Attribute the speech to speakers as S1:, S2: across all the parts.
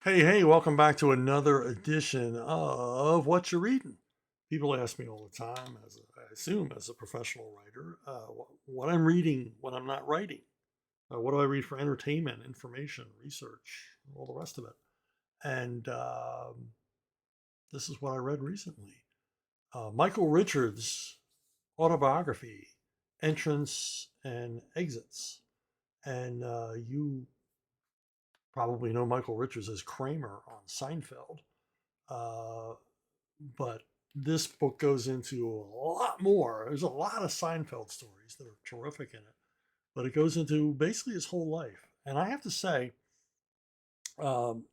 S1: Hey, welcome back to another edition of Whatcha Readin'. People ask me all the time, I assume as a professional writer, what I'm reading when I'm not writing. What do I read for entertainment, information, research, all the rest of it? And this is what I read recently. Michael Richards' autobiography, Entrance and Exits. And you probably know Michael Richards as Kramer on Seinfeld. Uh, but this book goes into a lot more. There's a lot of Seinfeld stories that are terrific in it, but it goes into basically his whole life. And I have to say, um,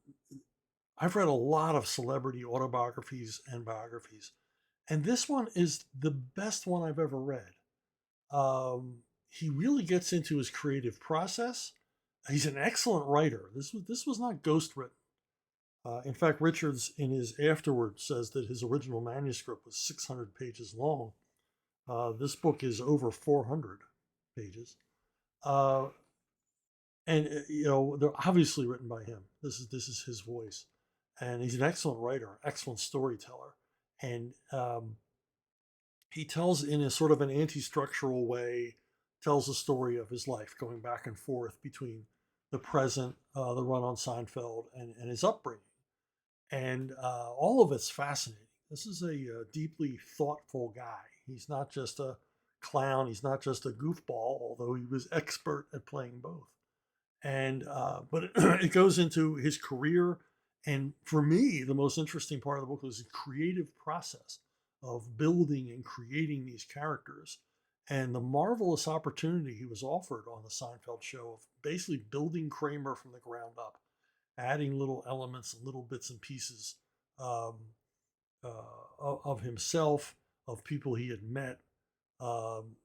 S1: I've read a lot of celebrity autobiographies and biographies, and this one is the best one I've ever read. He really gets into his creative process. He's an excellent writer. This was not ghost written. In fact, Richards, in his afterward, says that his original manuscript was 600 pages long. This book is over 400 pages, uh, and they're obviously written by him. This is his voice, and he's an excellent writer, excellent storyteller, and he tells in a sort of an anti-structural way, tells the story of his life, going back and forth between the present, the run on Seinfeld, and his upbringing. And all of it's fascinating. This is a deeply thoughtful guy. He's not just a clown. He's not just a goofball, although he was expert at playing both. And but it goes into his career, and for me, the most interesting part of the book was the creative process of building and creating these characters, and the marvelous opportunity he was offered on the Seinfeld show of basically building Kramer from the ground up, adding little elements and little bits and pieces um, of himself, of people he had met, um,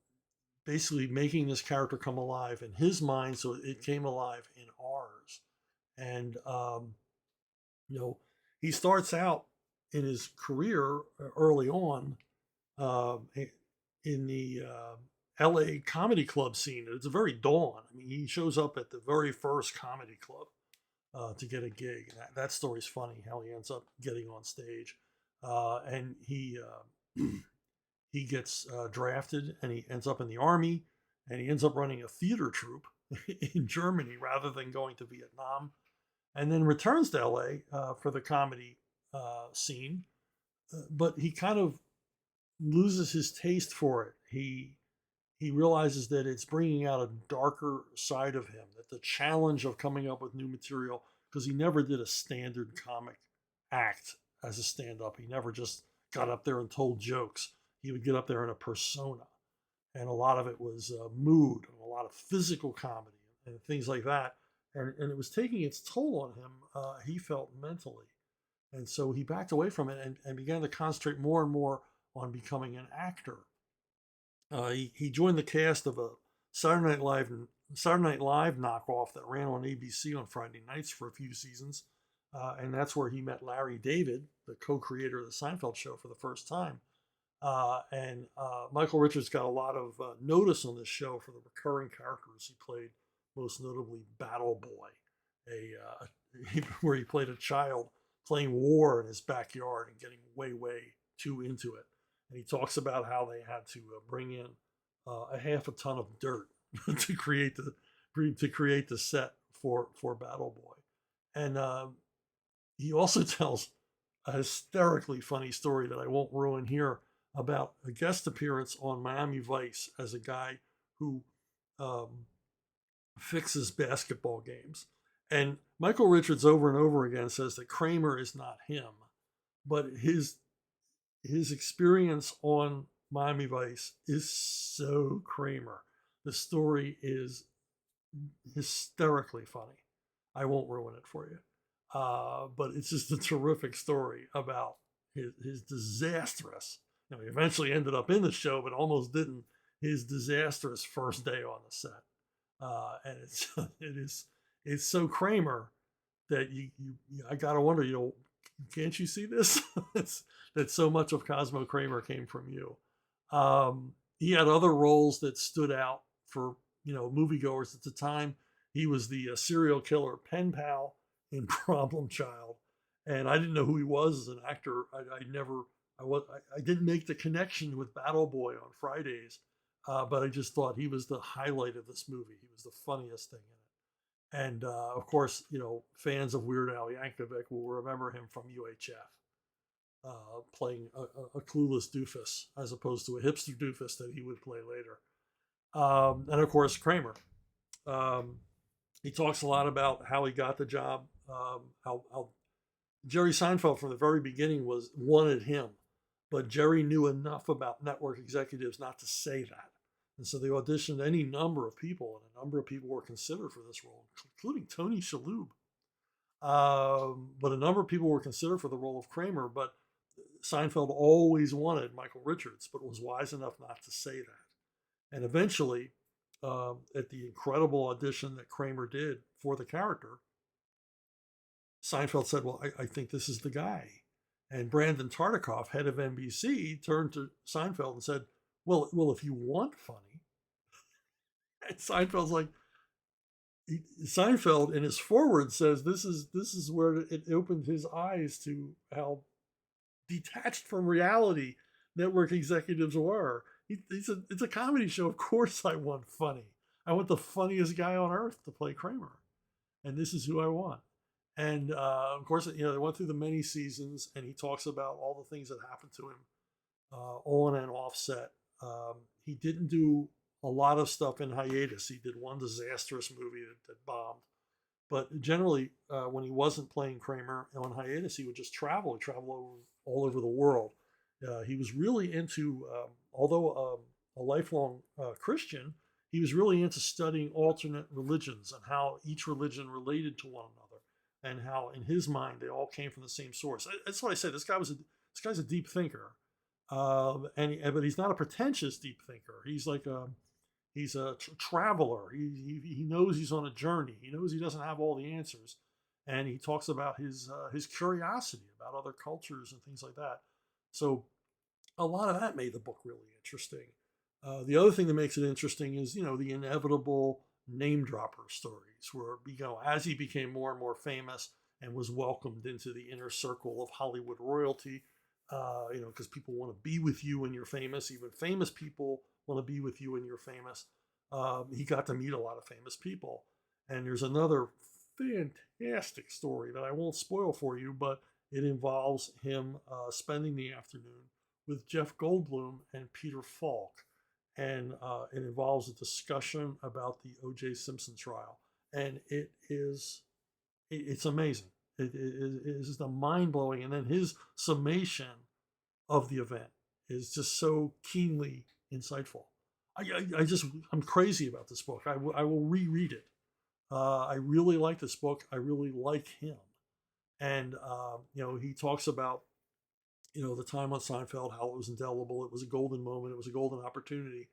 S1: basically making this character come alive in his mind so it came alive in ours. And, you know, he starts out in his career early on uh, in the LA comedy club scene. It's a very dawn. I mean, he shows up at the very first comedy club to get a gig. And that story's funny how he ends up getting on stage, and he gets drafted and he ends up in the army and he ends up running a theater troupe in Germany rather than going to Vietnam, and then returns to LA for the comedy scene. But he kind of loses his taste for it. He realizes that it's bringing out a darker side of him, that the challenge of coming up with new material, because he never did a standard comic act as a stand up. He never just got up there and told jokes. He would get up there in a persona. And a lot of it was mood, and a lot of physical comedy and things like that. And it was taking its toll on him, he felt mentally. And so he backed away from it and began to concentrate more and more on becoming an actor. He joined the cast of a Saturday Night Live knockoff that ran on ABC on Friday nights for a few seasons, and that's where he met Larry David, the co-creator of the Seinfeld show, for the first time. And Michael Richards got a lot of notice on this show for the recurring characters he played, most notably Battle Boy, where he played a child playing war in his backyard and getting way too into it. And he talks about how they had to bring in a half a ton of dirt to create the set for Battle Boy. And he also tells a hysterically funny story that I won't ruin here about a guest appearance on Miami Vice as a guy who um, fixes basketball games. And Michael Richards over and over again says that Kramer is not him, but his experience on Miami Vice is so Kramer. The story is hysterically funny. I won't ruin it for you. But it's just a terrific story about his disastrous. He eventually ended up in the show, but almost didn't. His disastrous first day on the set, and it's so Kramer that I gotta wonder. Can't you see this? That so much of Cosmo Kramer came from you. He had other roles that stood out for moviegoers at the time. He was the serial killer pen pal in Problem Child, and I didn't know who he was as an actor. I never, I didn't make the connection with Battle Boy on Fridays, but I just thought he was the highlight of this movie. He was the funniest thing in it, and of course, fans of Weird Al Yankovic will remember him from UHF. Playing a clueless doofus as opposed to a hipster doofus that he would play later. And of course, Kramer. Um, he talks a lot about how he got the job, how Jerry Seinfeld from the very beginning wanted him, but Jerry knew enough about network executives not to say that. And so they auditioned any number of people, and a number of people were considered for this role, including Tony Shalhoub. But a number of people were considered for the role of Kramer, but Seinfeld always wanted Michael Richards, but was wise enough not to say that. And eventually, at the incredible audition that Kramer did for the character, Seinfeld said, "Well, I think this is the guy." And Brandon Tartikoff, head of NBC, turned to Seinfeld and said, "Well, if you want funny," and Seinfeld's like, Seinfeld in his foreword says this is where it opened his eyes to how detached from reality network executives were. It's a comedy show. Of course, I want funny. I want the funniest guy on earth to play Kramer, and this is who I want. And of course, they went through the many seasons, and he talks about all the things that happened to him on and off set. He didn't do a lot of stuff in hiatus. He did one disastrous movie that bombed. But generally, when he wasn't playing Kramer on hiatus, he would just travel. He'd travel all over the world. He was really into, although a lifelong Christian, he was really into studying alternate religions and how each religion related to one another, and how, in his mind, they all came from the same source. That's what I said. This guy's a deep thinker, but he's not a pretentious deep thinker. He's a traveler. He knows he's on a journey. He knows he doesn't have all the answers, and he talks about his curiosity about other cultures and things like that. So a lot of that made the book really interesting. The other thing that makes it interesting is the inevitable name dropper stories, where as he became more and more famous and was welcomed into the inner circle of Hollywood royalty, because people want to be with you when you're famous. Even famous people want to be with you when you're famous. He got to meet a lot of famous people. And there's another fantastic story that I won't spoil for you, but it involves him spending the afternoon with Jeff Goldblum and Peter Falk. And it involves a discussion about the O.J. Simpson trial. And it's amazing. It is just a mind blowing. And then his summation of the event is just so keenly insightful. I'm crazy about this book. I will reread it. I really like this book. I really like him. And, he talks about, the time on Seinfeld, how it was indelible. It was a golden moment. It was a golden opportunity,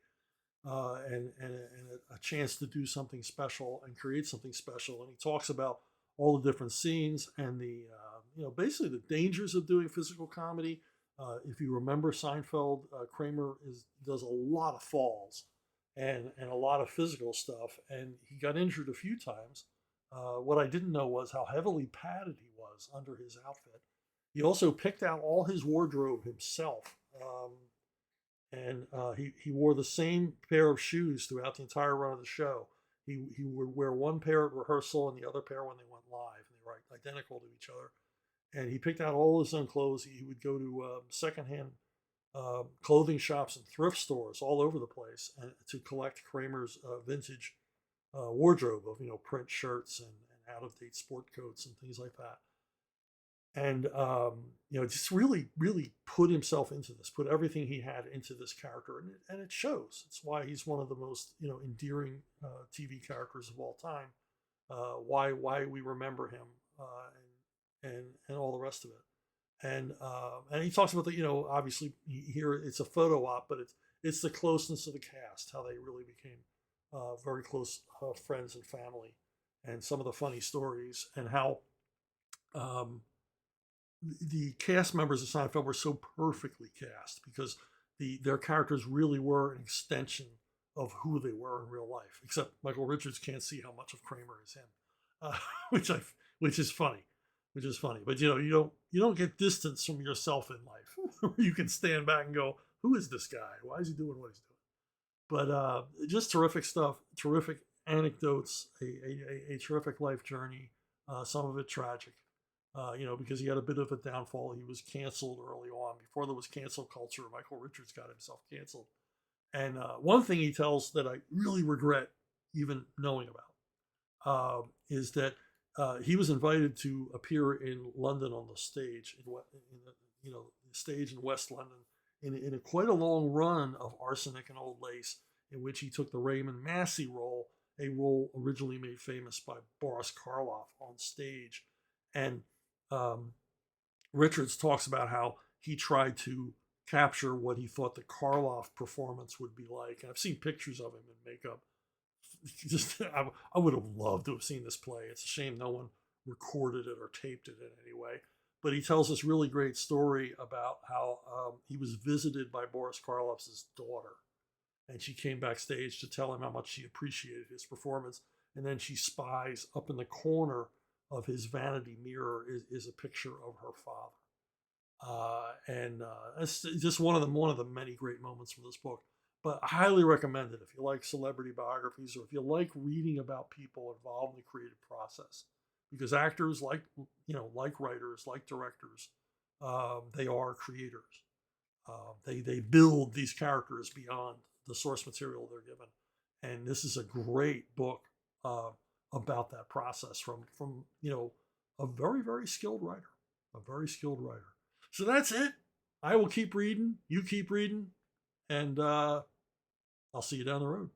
S1: and a chance to do something special and create something special. And he talks about all the different scenes and basically the dangers of doing physical comedy. If you remember Seinfeld, Kramer does a lot of falls and a lot of physical stuff, and he got injured a few times. What I didn't know was how heavily padded he was under his outfit. He also picked out all his wardrobe himself, and he wore the same pair of shoes throughout the entire run of the show. He would wear one pair at rehearsal and the other pair when they went live, and they were identical to each other. And he picked out all his own clothes. He would go to secondhand clothing shops and thrift stores all over the place and to collect Kramer's vintage wardrobe of print shirts and out of date sport coats and things like that. And just really really put himself into this, put everything he had into this character, and it shows. It's why he's one of the most endearing TV characters of all time. Why we remember him, and all the rest of it. And he talks about obviously here it's a photo op, but it's the closeness of the cast, how they really became very close friends and family, and some of the funny stories, and how the cast members of Seinfeld were so perfectly cast because their characters really were an extension of who they were in real life. Except Michael Richards can't see how much of Kramer is him. uh, which I which is funny, which is funny. But you don't get distance from yourself in life. You can stand back and go, who is this guy? Why is he doing what he's doing? But just terrific stuff, terrific anecdotes, a terrific life journey. Some of it tragic, because he had a bit of a downfall. He was canceled early on. Before there was cancel culture, Michael Richards got himself canceled. And one thing he tells that I really regret even knowing about is that he was invited to appear in London on the stage, in the, the stage in West London, in a quite a long run of Arsenic and Old Lace, in which he took the Raymond Massey role, a role originally made famous by Boris Karloff on stage. And um, Richards talks about how he tried to capture what he thought the Karloff performance would be like. And I've seen pictures of him in makeup. Just I would have loved to have seen this play. It's a shame no one recorded it or taped it in any way. But he tells this really great story about how he was visited by Boris Karloff's daughter, and she came backstage to tell him how much she appreciated his performance. And then she spies up in the corner of his vanity mirror is a picture of her father. And it's just one of the many great moments from this book. But I highly recommend it if you like celebrity biographies or if you like reading about people involved in the creative process, because actors, like writers, like directors, they are creators. They build these characters beyond the source material they're given, and this is a great book uh, about that process from a very very skilled writer, a very skilled writer. So that's it. I will keep reading. You keep reading, and I'll see you down the road.